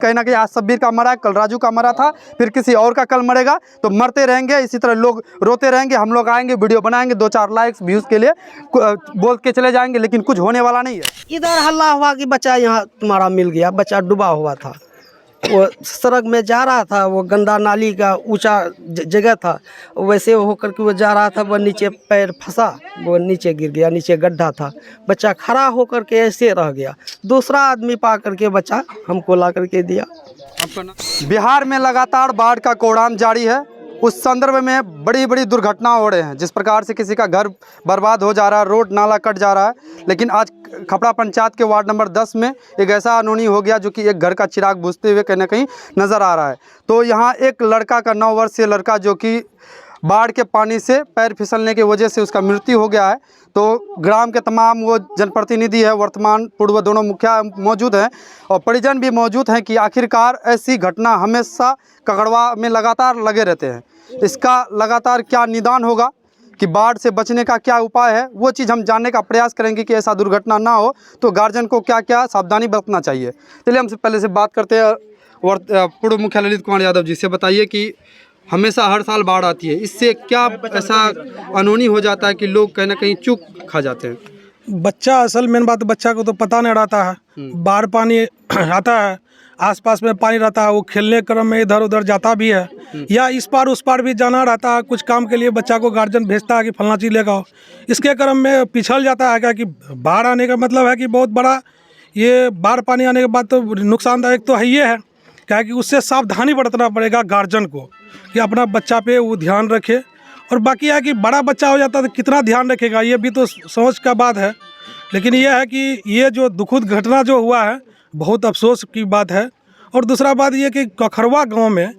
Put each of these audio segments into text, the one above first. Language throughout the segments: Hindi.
कहीं ना कहीं आज शब्बीर का मरा है, कल राजू का मरा था, फिर किसी और का कल मरेगा। तो मरते रहेंगे, इसी तरह लोग रोते रहेंगे। हम लोग आएंगे, वीडियो बनाएंगे, 2-4 लाइक्स व्यूज़ के लिए बोल के चले जाएंगे, लेकिन कुछ होने वाला नहीं है। इधर हल्ला हुआ कि बच्चा यहाँ तुम्हारा मिल गया, बच्चा डूबा हुआ था, वो सड़क में जा रहा था, वो गंदा नाली का ऊंचा जगह था, वैसे होकर के वो जा रहा था, वो नीचे पैर फंसा, वो नीचे गिर गया, नीचे गड्ढा था, बच्चा खड़ा होकर के ऐसे रह गया। दूसरा आदमी पा करके बच्चा हमको ला करके दिया। बिहार में लगातार बाढ़ का कोहराम जारी है। उस संदर्भ में बड़ी बड़ी दुर्घटना हो रहे हैं। जिस प्रकार से किसी का घर बर्बाद हो जा रहा है, रोड नाला कट जा रहा है, लेकिन आज खपड़ा पंचायत के वार्ड नंबर 10 में एक ऐसा अनहोनी हो गया जो कि एक घर का चिराग बुझते हुए कहीं ना कहीं नज़र आ रहा है। तो यहाँ एक लड़का का 9 वर्षीय लड़का जो कि बाढ़ के पानी से पैर फिसलने की वजह से उसका मृत्यु हो गया है। तो ग्राम के तमाम वो जनप्रतिनिधि है, वर्तमान पूर्व दोनों मुखिया मौजूद हैं और परिजन भी मौजूद हैं कि आखिरकार ऐसी घटना हमेशा कगड़वा में लगातार लगे रहते हैं। इसका लगातार क्या निदान होगा कि बाढ़ से बचने का क्या उपाय है, वो चीज़ हम जानने का प्रयास करेंगे कि ऐसा दुर्घटना ना हो तो गार्जियन को क्या क्या सावधानी बरतना चाहिए। चलिए हमसे पहले से बात करते हैं पूर्व मुखिया ललित कुमार यादव जी से। बताइए कि हमेशा हर साल बाढ़ आती है, इससे क्या ऐसा अनहोनी हो जाता है कि लोग कहीं ना कहीं चूक खा जाते हैं? बच्चा, असल मेन बात बच्चा को तो पता नहीं रहता है, बाढ़ पानी आता है, आसपास में पानी रहता है, वो खेलने क्रम में इधर उधर जाता भी है, या इस पार उस पार भी जाना रहता है, कुछ काम के लिए बच्चा को गार्जियन भेजता है कि फलना चीज़ लेकर आओ, इसके क्रम में पिछल जाता है। क्या कि बाढ़ आने का मतलब है कि बहुत बड़ा ये बाढ़ पानी आने के बाद तो नुकसानदायक तो है ही है। क्या कि उससे सावधानी बरतना पड़ेगा गार्जियन को कि अपना बच्चा पे वो ध्यान रखे। और बाकी है कि बड़ा बच्चा हो जाता है तो कितना ध्यान रखेगा, ये भी तो सोच का बात है। लेकिन ये है कि ये जो दुखद घटना जो हुआ है बहुत अफसोस की बात है। और दूसरा बात ये कि कखरवा गांव में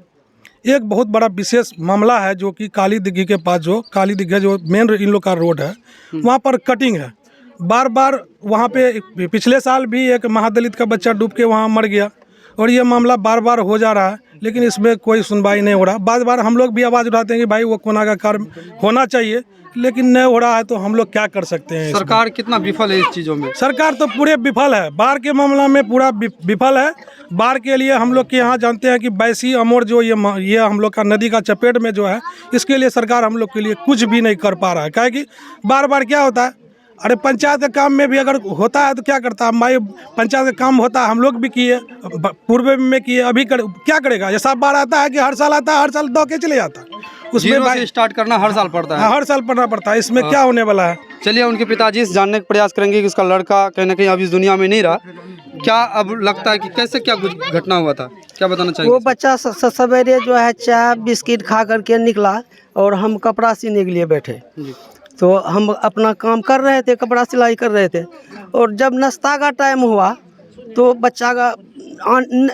एक बहुत बड़ा विशेष मामला है जो कि काली दिघी के पास, जो काली दिघी जो मेन इन लोग का रोड है, वहाँ पर कटिंग है। बार बार वहाँ पे पिछले साल भी एक महादलित का बच्चा डूब के वहाँ मर गया और ये मामला बार बार हो जा रहा है, लेकिन इसमें कोई सुनवाई नहीं हो रहा। बार बार हम लोग भी आवाज़ उठाते हैं कि भाई वो कोना का कार्य होना चाहिए, लेकिन नहीं हो रहा है। तो हम लोग क्या कर सकते हैं? सरकार कितना विफल है इस चीज़ों में? सरकार तो पूरे विफल है, बाढ़ के मामला में पूरा विफल है। बाढ़ के लिए हम लोग के यहाँ जानते हैं कि बैसी अमोर जो ये हम लोग का नदी का चपेट में जो है, इसके लिए सरकार हम लोग के लिए कुछ भी नहीं कर पा रहा है। क्या कि बार बार क्या होता है, अरे पंचायत के काम में भी अगर होता है तो क्या करता है, हमारे पंचायत का काम होता है, हम लोग भी किए, पूर्व में किए, अभी क्या करेगा? ये सब बाढ़ आता है कि हर साल आता है, हर साल दौ के चले जाता है, उसमें स्टार्ट करना हर साल पड़ता है। हर साल पढ़ना पड़ता है, इसमें क्या होने वाला है? चलिए उनके पिताजी से जानने का प्रयास करेंगे कि उसका लड़का कहीं ना कहीं अब इस दुनिया में नहीं रहा, क्या अब लगता है कि कैसे क्या कुछ घटना हुआ था, क्या बताना चाहिए? वो बच्चा सवेरे जो है चाय बिस्किट खा करके निकला और हम कपड़ा सीने के लिए बैठे, तो हम अपना काम कर रहे थे, कपड़ा सिलाई कर रहे थे, और जब नाश्ता का टाइम हुआ तो बच्चा का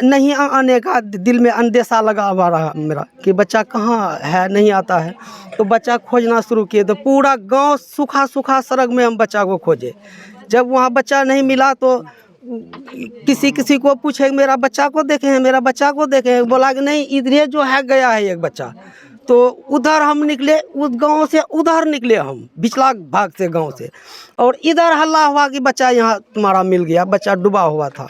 नहीं आने का दिल में अंदेशा लगा हुआ रहा मेरा कि बच्चा कहाँ है, नहीं आता है। तो बच्चा खोजना शुरू किए, तो पूरा गांव सूखा सूखा सड़क में हम बच्चा को खोजे। जब वहाँ बच्चा नहीं मिला तो किसी को पूछे मेरा बच्चा को देखे हैं, मेरा बच्चा को देखे हैं, बोला कि नहीं इधर जो है गया है एक बच्चा। तो उधर हम निकले, उस गांव से उधर निकले हम, पिछला भाग से गांव से, और इधर हल्ला हुआ कि बच्चा यहाँ तुम्हारा मिल गया, बच्चा डूबा हुआ था,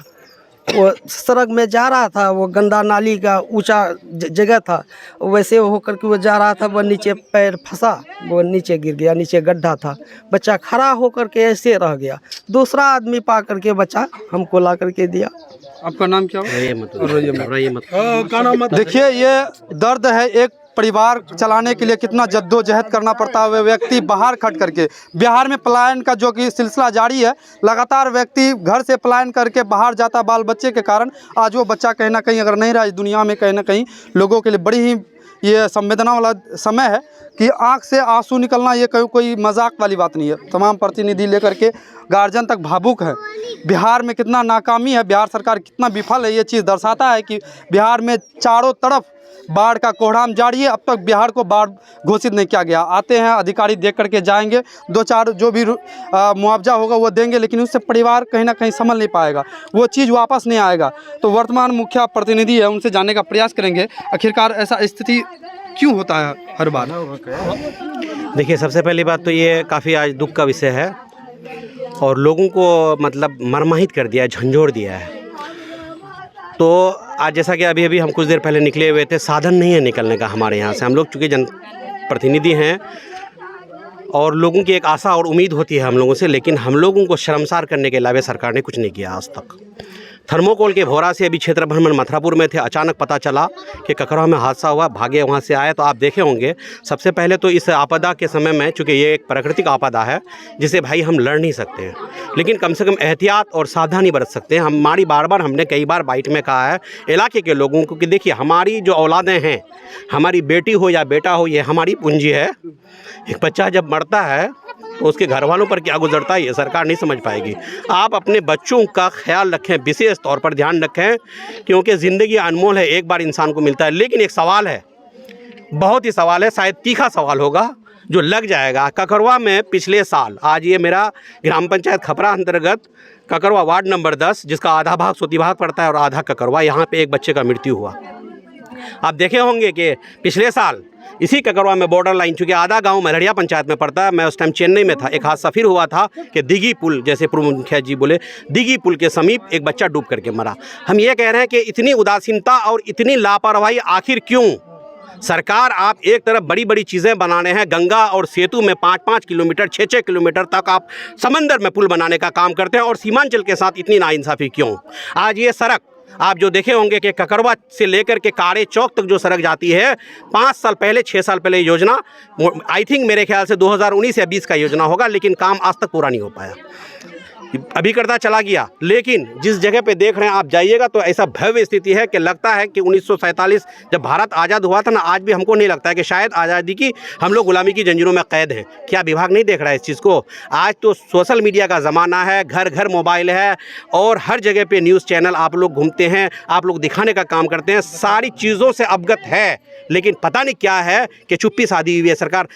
वो सड़क में जा रहा था, वो गंदा नाली का ऊंचा जगह था, वैसे होकर के वो जा रहा था, वो नीचे पैर फंसा, वो नीचे गिर गया, नीचे गड्ढा था, बच्चा खड़ा होकर के ऐसे रह गया। दूसरा आदमी पा करके बच्चा हमको ला करके दिया। आपका नाम क्या? देखिए ये दर्द है, एक परिवार चलाने के लिए कितना जद्दोजहद करना पड़ता है। व्यक्ति बाहर खट करके, बिहार में पलायन का जो कि सिलसिला जारी है, लगातार व्यक्ति घर से पलायन करके बाहर जाता बाल बच्चे के कारण। आज वो बच्चा कहीं ना कहीं अगर नहीं रहा इस दुनिया में, कहीं ना कहीं लोगों के लिए बड़ी ही ये संवेदना वाला समय है कि आंख से आंसू निकलना ये कोई मजाक वाली बात नहीं है। तमाम प्रतिनिधि लेकर के गार्जियन तक भावुक है। बिहार में कितना नाकामी है, बिहार सरकार कितना विफल है, ये चीज़ दर्शाता है कि बिहार में चारों तरफ बाढ़ का कोहराम जारी है। अब तक बिहार को बाढ़ घोषित नहीं किया गया। आते हैं अधिकारी देख करके जाएंगे, 2-4 जो भी मुआवजा होगा वो देंगे, लेकिन उससे परिवार कहीं ना कहीं संभल नहीं पाएगा, वो चीज़ वापस नहीं आएगा। तो वर्तमान मुखिया प्रतिनिधि है, उनसे जानने का प्रयास करेंगे आखिरकार ऐसा स्थिति क्यों होता है हर बार। देखिए, सबसे पहली बात तो ये काफ़ी आज दुख का विषय है और लोगों को मतलब मर्माहित कर दिया है, झंझोड़ दिया है। तो आज जैसा कि अभी अभी हम कुछ देर पहले निकले हुए थे, साधन नहीं है निकलने का हमारे यहाँ से। हम लोग चूँकि जनप्रतिनिधि हैं और लोगों की एक आशा और उम्मीद होती है हम लोगों से, लेकिन हम लोगों को शर्मसार करने के अलावा सरकार ने कुछ नहीं किया आज तक। थर्मोकोल के भोरा से अभी क्षेत्र भ्रमण मथुरापुर में थे, अचानक पता चला कि ककरवा में हादसा हुआ, भागे वहाँ से आए। तो आप देखे होंगे सबसे पहले तो इस आपदा के समय में, चूँकि ये एक प्राकृतिक आपदा है जिसे भाई हम लड़ नहीं सकते हैं, लेकिन कम से कम एहतियात और सावधानी बरत सकते हैं। हमारी बार हमने कई बार बाइट में कहा है इलाके के लोगों को कि देखिए हमारी जो औलादें हैं, हमारी बेटी हो या बेटा हो, ये हमारी पूंजी है। एक बच्चा जब मरता है तो उसके घर वालों पर क्या गुजरता है ये सरकार नहीं समझ पाएगी। आप अपने बच्चों का ख्याल रखें, विशेष तौर पर ध्यान रखें, क्योंकि ज़िंदगी अनमोल है, एक बार इंसान को मिलता है। लेकिन एक सवाल है, बहुत ही सवाल है, शायद तीखा सवाल होगा जो लग जाएगा। ककरवा में पिछले साल, आज ये मेरा ग्राम पंचायत खपरा अंतर्गत ककरवा वार्ड नंबर 10, जिसका आधा भाग सोतीबाग पड़ता है और आधा ककरवा, यहाँ पे एक बच्चे का मृत्यु हुआ। आप देखे होंगे कि पिछले साल इसी ककरवा में बॉर्डर लाइन, चूँकि आधा गांव मलहड़िया पंचायत में पड़ता है, मैं उस टाइम चेन्नई में था, एक हादसा फिर हुआ था कि दिघी पुल, जैसे पूर्व मुखिया जी बोले, दिघी पुल के समीप एक बच्चा डूब करके मरा। हम ये कह रहे हैं कि इतनी उदासीनता और इतनी लापरवाही आखिर क्यों? सरकार, आप एक तरफ बड़ी बड़ी चीज़ें बनाने हैं, गंगा और सेतु में 5-5 किलोमीटर 6-6 किलोमीटर तक आप समंदर में पुल बनाने का काम करते हैं, और सीमांचल के साथ इतनी नाइंसाफ़ी क्यों? आज ये सड़क आप जो देखे होंगे कि ककरवा से लेकर के काड़े चौक तक जो सड़क जाती है, 5 साल पहले 6 साल पहले योजना, आई थिंक मेरे ख्याल से 2019 या 20 का योजना होगा, लेकिन काम आज तक पूरा नहीं हो पाया। अभी करता चला गया। लेकिन जिस जगह पे देख रहे हैं आप जाइएगा तो ऐसा भव्य स्थिति है कि लगता है कि 1947 जब भारत आज़ाद हुआ था ना, आज भी हमको नहीं लगता है कि शायद आज़ादी की हम लोग गुलामी की जंजीरों में कैद हैं। क्या विभाग नहीं देख रहा है इस चीज़ को? आज तो सोशल मीडिया का ज़माना है, घर घर मोबाइल है और हर जगह पे न्यूज़ चैनल आप लोग घूमते हैं, आप लोग दिखाने का काम करते हैं, सारी चीज़ों से अवगत है, लेकिन पता नहीं क्या है कि चुप्पी साधी हुई है सरकार।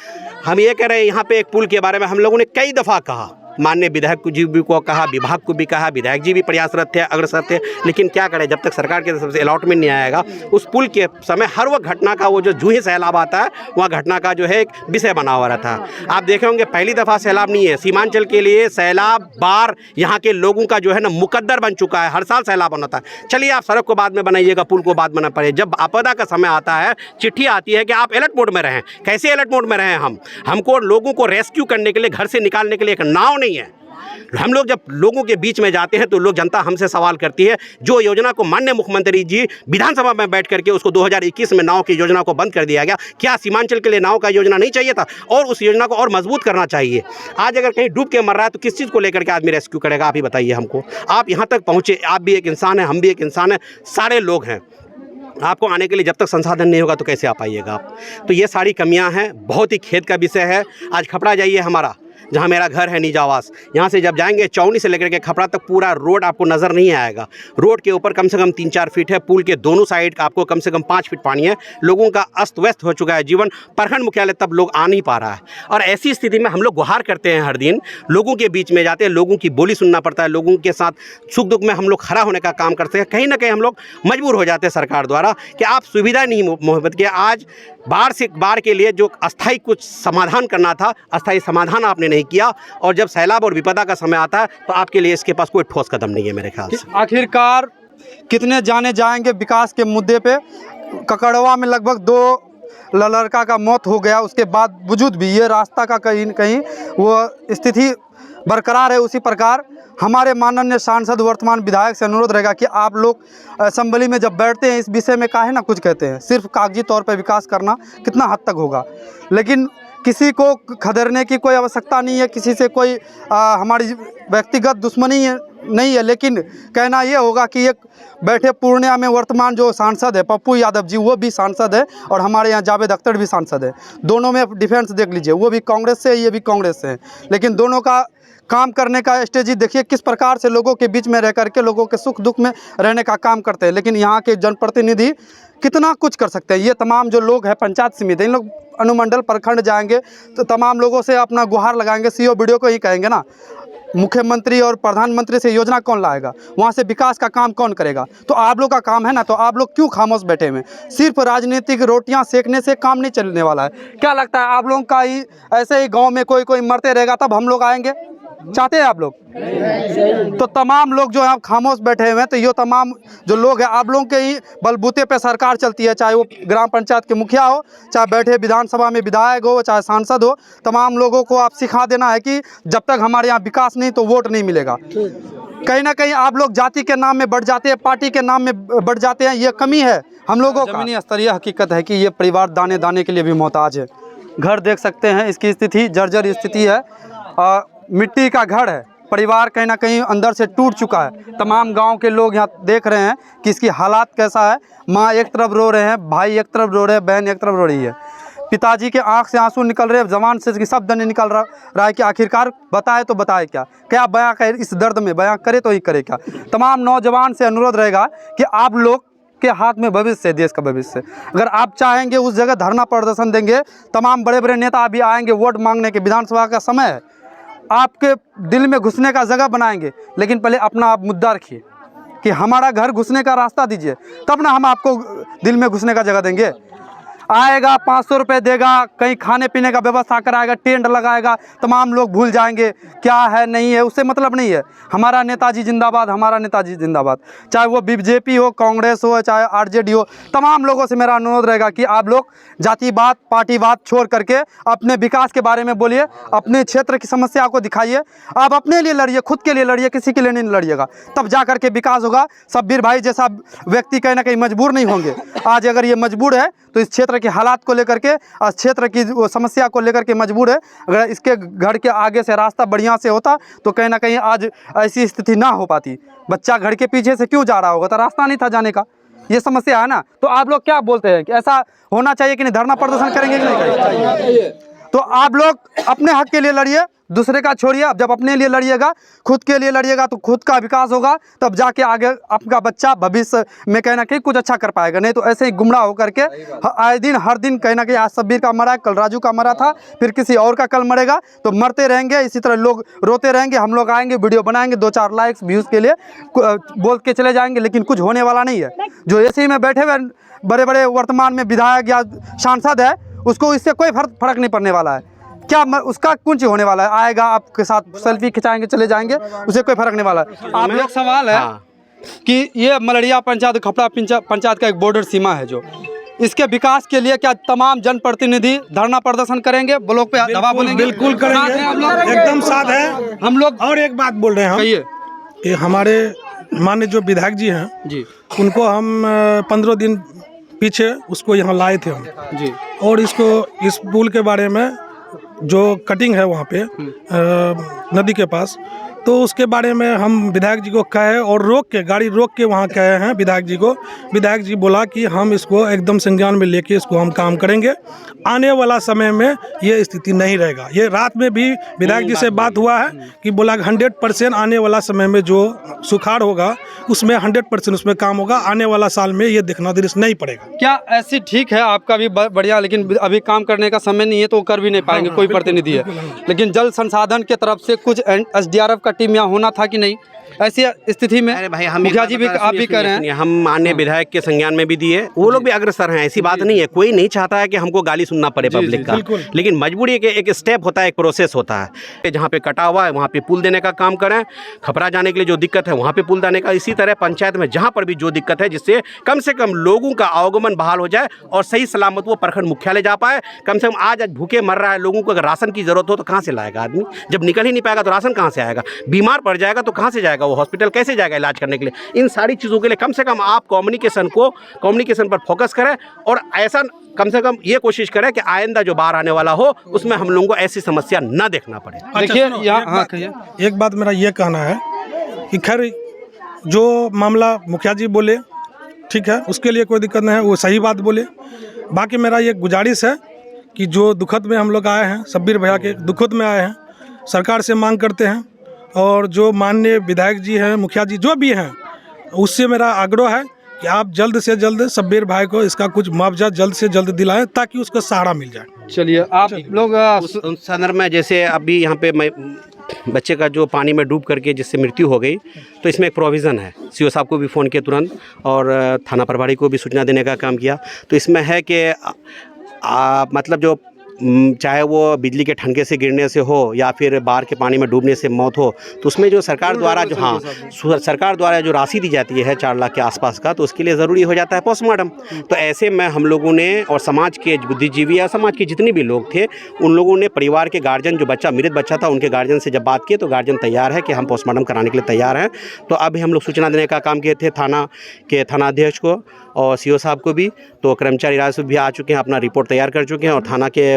हम ये कह रहे हैं, यहाँ पे एक पुल के बारे में हम लोगों ने कई दफ़ा कहा, माननीय विधायक जी भी को कहा, विभाग को भी कहा, विधायक जी भी प्रयासरत थे, अग्रसर थे, लेकिन क्या करें, जब तक सरकार की तरफ से अलॉटमेंट नहीं आएगा। उस पुल के समय हर वह घटना का, वो जो जूही सैलाब आता है, वह घटना का जो है एक विषय बना हुआ रहता है। आप देखे होंगे पहली दफ़ा सैलाब नहीं है, सीमांचल के लिए सैलाब बार यहाँ के लोगों का जो है ना मुकद्दर बन चुका है, हर साल सैलाब होता है। चलिए आप सड़क को बाद में बनाइएगा, पुल को बाद बना पड़े। जब आपदा का समय आता है, चिट्ठी आती है कि आप अलर्ट मोड में रहें। कैसे अलर्ट मोड में रहें? हमको लोगों को रेस्क्यू करने के लिए, घर से निकालने के लिए एक नाव नहीं है। हम लोग जब लोगों के बीच में जाते हैं तो लोग, जनता हमसे सवाल करती है, जो योजना को माननीय मुख्यमंत्री जी विधानसभा में बैठ करके उसको 2021 में नाव की योजना को बंद कर दिया गया, क्या सीमांचल के लिए नाव का योजना नहीं चाहिए था? और उस योजना को और मजबूत करना चाहिए। आज अगर कहीं डूब के मर रहा है तो किस चीज़ को लेकर के आदमी रेस्क्यू करेगा? आप ही बताइए हमको। आप यहाँ तक पहुँचे, आप भी एक इंसान हैं, हम भी एक इंसान हैं, सारे लोग हैं। आपको आने के लिए जब तक संसाधन नहीं होगा तो कैसे आ पाइएगा आप? तो ये सारी कमियां हैं, बहुत ही खेद का विषय है। आज खपड़ा जाइए, हमारा जहाँ मेरा घर है निज आवास, यहाँ से जब जाएंगे चौनी से लेकर के खपड़ा तक पूरा रोड आपको नज़र नहीं आएगा। रोड के ऊपर कम से कम 3-4 फीट है, पुल के दोनों साइड आपको कम से कम 5 फीट पानी है। लोगों का अस्त व्यस्त हो चुका है जीवन, प्रखंड मुख्यालय तब लोग आ नहीं पा रहा है। और ऐसी स्थिति में हम लोग गुहार करते हैं, हर दिन लोगों के बीच में जाते हैं, लोगों की बोली सुनना पड़ता है, लोगों के साथ सुख दुख में हम लोग खड़ा होने का काम करते हैं। कहीं ना कहीं हम लोग मजबूर हो जाते हैं सरकार द्वारा कि आप सुविधा नहीं मोहब्बत के। आज बाढ़ के लिए जो अस्थायी कुछ समाधान करना था, अस्थायी समाधान आपने नहीं किया, और जब सैलाब और विपदा का समय आता है तो आपके लिए इसके पास कोई ठोस कदम नहीं है मेरे ख्याल से। आखिरकार कितने जाने जाएंगे विकास के मुद्दे पे? ककरवा में लगभग 2 लड़का का मौत हो गया, उसके बाद वजूद भी ये रास्ता का कहीं न कहीं वो स्थिति बरकरार है। उसी प्रकार हमारे माननीय सांसद वर्तमान विधायक से अनुरोध रहेगा कि आप लोग असेंबली में जब बैठते हैं इस विषय में काहे ना कुछ कहते हैं। सिर्फ कागजी तौर पर विकास करना कितना हद तक होगा, लेकिन किसी को खदेड़ने की कोई आवश्यकता नहीं है, किसी से कोई हमारी व्यक्तिगत दुश्मनी नहीं है। लेकिन कहना ये होगा कि एक बैठे पूर्णिया में वर्तमान जो सांसद है पप्पू यादव जी, वो भी सांसद है, और हमारे यहाँ जावेद अख्तर भी सांसद है। दोनों में डिफरेंस देख लीजिए, वो भी कांग्रेस से, ये भी कांग्रेस से है, लेकिन दोनों का काम करने का स्ट्रेटजी देखिए, किस प्रकार से लोगों के बीच में रह करके लोगों के सुख दुख में रहने का काम करते हैं। लेकिन यहाँ के जनप्रतिनिधि कितना कुछ कर सकते हैं। ये तमाम जो लोग हैं पंचायत समिति, इन लोग अनुमंडल प्रखंड जाएंगे तो तमाम लोगों से अपना गुहार लगाएंगे, सीओ वीडियो को ही कहेंगे ना, मुख्यमंत्री और प्रधानमंत्री से योजना कौन लाएगा, वहाँ से विकास का काम कौन करेगा? तो आप लोग का काम है ना, तो आप लोग क्यों खामोश बैठे हुए? सिर्फ राजनीतिक रोटियां सेकने से काम नहीं चलने वाला है। क्या लगता है आप लोगों का ही ऐसे ही गांव में कोई मरते रहेगा तब हम लोग आएंगे? चाहते हैं आप लोग? तो तमाम लोग जो यहाँ खामोश बैठे हुए हैं, तो ये तमाम जो लोग हैं, आप लोगों के ही बलबूते पे सरकार चलती है, चाहे वो ग्राम पंचायत के मुखिया हो, चाहे बैठे विधानसभा में विधायक हो, चाहे सांसद हो। तमाम लोगों को आप सिखा देना है कि जब तक हमारे यहाँ विकास नहीं तो वोट नहीं मिलेगा। कहीं ना कहीं आप लोग जाति के नाम में बढ़ जाते हैं, पार्टी के नाम में बढ़ जाते हैं, ये कमी है हम लोगों का। जमीनी स्तरीय हकीकत है कि ये परिवार दाने दाने के लिए भी मोहताज है। घर देख सकते हैं, इसकी स्थिति जर्जर स्थिति है, मिट्टी का घर है। परिवार कहीं ना कहीं अंदर से टूट चुका है। तमाम गांव के लोग यहाँ देख रहे हैं कि इसकी हालात कैसा है। माँ एक तरफ रो रहे हैं, भाई एक तरफ रो रहे हैं, बहन एक तरफ रो रही है। पिताजी के आंख से आंसू निकल रहे हैं, जबान से शब्द नहीं निकल रहा है कि आखिरकार बताए तो बताए क्या, क्या बयां करे इस दर्द में, बयां करे तो ही करे क्या। तमाम नौजवान से अनुरोध रहेगा कि आप लोग के हाथ में भविष्य है, देश का भविष्य। अगर आप चाहेंगे उस जगह धरना प्रदर्शन देंगे, तमाम बड़े बड़े नेता अभी आएंगे वोट मांगने के, विधानसभा का समय है, आपके दिल में घुसने का जगह बनाएंगे। लेकिन पहले अपना आप मुद्दा रखिए कि हमारा घर घुसने का रास्ता दीजिए, तब ना हम आपको दिल में घुसने का जगह देंगे। आएगा 500 रुपये देगा, कहीं खाने पीने का व्यवस्था कराएगा, टेंट लगाएगा, तमाम लोग भूल जाएंगे क्या है नहीं है, उससे मतलब नहीं है। हमारा नेताजी जिंदाबाद, हमारा नेताजी जिंदाबाद। चाहे वो बीजेपी हो, कांग्रेस हो, चाहे आरजेडी हो, तमाम लोगों से मेरा अनुरोध रहेगा कि आप लोग जातिवाद पार्टीवाद छोड़ करके अपने विकास के बारे में बोलिए, अपने क्षेत्र की समस्या को दिखाइए। आप अपने लिए लड़िए, खुद के लिए लड़िए, किसी के लिए नहीं लड़िएगा, तब जा करके विकास होगा। शब्बीर भाई जैसा व्यक्ति कहीं ना कहीं मजबूर नहीं होंगे। आज अगर ये मजबूर है तो इस क्षेत्र के हालात को लेकर के, इस क्षेत्र की समस्या को लेकर के मजबूर है। अगर इसके घर के आगे से रास्ता बढ़िया से होता तो कहीं ना कहीं आज ऐसी स्थिति ना हो पाती। बच्चा घर के पीछे से क्यों जा रहा होगा, तो रास्ता नहीं था जाने का, ये समस्या है ना। तो आप लोग क्या बोलते हैं कि ऐसा होना चाहिए कि नहीं, धरना प्रदर्शन करेंगे कि नहीं करेंगे? तो आप लोग अपने हक के लिए लड़िए, दूसरे का छोड़िए। अब जब अपने लिए लड़िएगा, खुद के लिए लड़िएगा, तो खुद का विकास होगा, तब जाके आगे आपका बच्चा भविष्य में कहीं ना कहीं कुछ अच्छा कर पाएगा। नहीं तो ऐसे ही गुमराह होकर के आए दिन हर दिन कहीं ना कहीं, आज शब्बीर का मरा है, कल राजू का मरा था, फिर किसी और का कल मरेगा, तो मरते रहेंगे इसी तरह, लोग रोते रहेंगे। हम लोग आएंगे, वीडियो बनाएंगे, 2-4 लाइक्स व्यूज़ के लिए बोल के चले जाएंगे, लेकिन कुछ होने वाला नहीं है। जो ऐसे ही में बैठे हुए बड़े बड़े वर्तमान में विधायक या सांसद है, उसको इससे कोई फर्क नहीं पड़ने वाला है। क्या उसका कुछ होने वाला है, आएगा आपके साथ सेल्फी खिंचाएंगे चले जाएंगे, उसे कोई फर्क नहीं वाला है। आप लोग सवाल है कि ये मलड़िया पंचायत, खपड़ा पंचायत का एक बॉर्डर सीमा है, जो इसके विकास के लिए क्या तमाम जनप्रतिनिधि धरना प्रदर्शन करेंगे, ब्लॉक पे दबा बोलेंगे? बिल्कुल करेंगे, एकदम साथ है हम लोग। और एक बात बोल रहे हैं हम कि हमारे माननीय जो विधायक जी हैं जी, उनको हम 15 दिन पीछे उसको यहाँ लाए थे हम जी, और इसको इस पुल के बारे में जो कटिंग है वहाँ पे नदी के पास, तो उसके बारे में हम विधायक जी को कहे और रोक के, गाड़ी रोक के वहाँ कहे हैं विधायक जी को। विधायक जी बोला कि हम इसको एकदम संज्ञान में लेके इसको हम काम करेंगे, आने वाला समय में ये स्थिति नहीं रहेगा। ये रात में भी विधायक जी से बात हुआ है कि बोला 100% आने वाला समय में जो सुखाड़ होगा उसमें 100% उसमें काम होगा, आने वाला साल में ये देखना दृश्य नहीं पड़ेगा। क्या ऐसी ठीक है आपका भी बढ़िया, लेकिन अभी काम करने का समय नहीं है तो कर भी नहीं पाएंगे, कोई प्रतिनिधि है। लेकिन जल संसाधन के तरफ से कुछ SDRF का टीम यहाँ होना था कि नहीं ऐसी स्थिति में? अरे भाई, हम मुखिया जी भी आप भी कह रहे हैं, हम माननीय विधायक के संज्ञान में भी दिए, वो लोग भी अग्रसर हैं, ऐसी बात नहीं है। कोई नहीं चाहता है कि हमको गाली सुनना पड़े पब्लिक का, लेकिन मजबूरी है कि एक स्टेप होता है, एक प्रोसेस होता है। जहाँ पे कटा हुआ है वहाँ पे पुल देने का काम करें, खपरा जाने के लिए जो दिक्कत है वहाँ पे पुल देने का। इसी तरह पंचायत में जहाँ पर भी जो दिक्कत है, जिससे कम से कम लोगों का आवागमन बहाल हो जाए और सही सलामत वो प्रखंड मुख्यालय जा पाए। कम से कम आज भूखे मर रहा है लोगों को, अगर राशन की जरूरत हो तो कहाँ से लाएगा आदमी? जब निकल ही नहीं पाएगा तो राशन कहाँ से आएगा? बीमार पड़ जाएगा तो कहाँ से जाएगा वो हॉस्पिटल, कैसे जाएगा इलाज करने के लिए? इन सारी चीज़ों के लिए कम से कम आप कम्युनिकेशन पर फोकस करें, और ऐसा कम से कम ये कोशिश करें कि आइंदा जो बाहर आने वाला हो उसमें हम लोगों को ऐसी समस्या न देखना पड़े। देखिए यहाँ एक बात मेरा ये कहना है कि खैर जो मामला मुखिया जी बोले ठीक है, उसके लिए कोई दिक्कत नहीं है, वो सही बात बोले। बाकी मेरा ये गुजारिश है कि जो दुखद में हम लोग आए हैं, शब्बीर भैया के दुखद में आए हैं, सरकार से मांग करते हैं, और जो माननीय विधायक जी हैं, मुखिया जी जो भी हैं, उससे मेरा आग्रह है कि आप जल्द से जल्द शब्बीर भाई को इसका कुछ मुआवजा जल्द से जल्द दिलाएं ताकि उसको सहारा मिल जाए। चलिए आप लोग उस संदर्भ में, जैसे अभी यहाँ पे बच्चे का जो पानी में डूब करके जिससे मृत्यु हो गई, तो इसमें एक प्रोविज़न है। सीओ साहब को भी फ़ोन किया तुरंत, और थाना प्रभारी को भी सूचना देने का काम किया। तो इसमें है कि मतलब जो चाहे वो बिजली के ठनके से गिरने से हो या फिर बाढ़ के पानी में डूबने से मौत हो, तो उसमें जो सरकार द्वारा जो सरकार द्वारा जो राशि दी जाती है 4 लाख के आसपास का, तो उसके लिए ज़रूरी हो जाता है पोस्टमार्टम। तो ऐसे में हम लोगों ने और समाज के बुद्धिजीवी या समाज के जितने भी लोग थे, उन लोगों ने परिवार के गार्जियन, जो बच्चा मृत बच्चा था, उनके गार्जियन से जब बात की तो गार्जियन तैयार है कि हम पोस्टमार्टम कराने के लिए तैयार हैं। तो अभी हम लोग सूचना देने का काम किए थे थाना के थानाध्यक्ष को और सीओ साहब को भी। तो कर्मचारी राजस्व भी आ चुके हैं, अपना रिपोर्ट तैयार कर चुके हैं और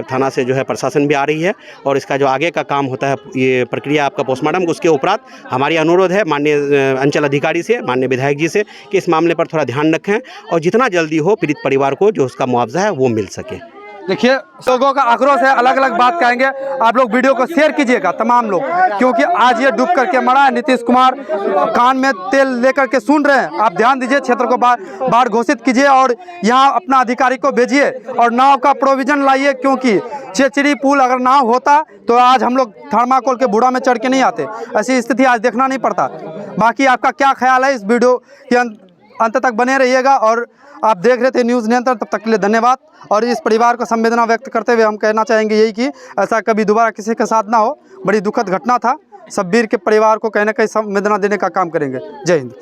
थाना से जो है प्रशासन भी आ रही है। और इसका जो आगे का काम होता है, ये प्रक्रिया आपका पोस्टमार्टम, उसके उपरांत हमारी अनुरोध है माननीय अंचल अधिकारी से, माननीय विधायक जी से कि इस मामले पर थोड़ा ध्यान रखें और जितना जल्दी हो पीड़ित परिवार को जो उसका मुआवजा है वो मिल सके। देखिए, लोगों का आक्रोश है, अलग अलग बात कहेंगे। आप लोग वीडियो को शेयर कीजिएगा तमाम लोग, क्योंकि आज ये डूब करके मरा है। नीतीश कुमार कान में तेल लेकर के सुन रहे हैं। आप ध्यान दीजिए, क्षेत्र को बाढ़ घोषित कीजिए और यहाँ अपना अधिकारी को भेजिए और नाव का प्रोविजन लाइए, क्योंकि चेचरी पुल अगर नाव होता तो आज हम लोग थर्माकोल के बूढ़ा में चढ़ के नहीं आते। ऐसी स्थिति आज देखना नहीं पड़ता। बाकी आपका क्या ख्याल है, इस वीडियो के अंत तक बने रहिएगा। और आप देख रहे थे न्यूज़ नियंत्रण, तब तक के लिए धन्यवाद। और इस परिवार को संवेदना व्यक्त करते हुए हम कहना चाहेंगे यही कि ऐसा कभी दोबारा किसी के साथ ना हो। बड़ी दुखद घटना था। शब्बीर के परिवार को कहीं ना कहीं संवेदना देने का काम करेंगे। जय हिंद।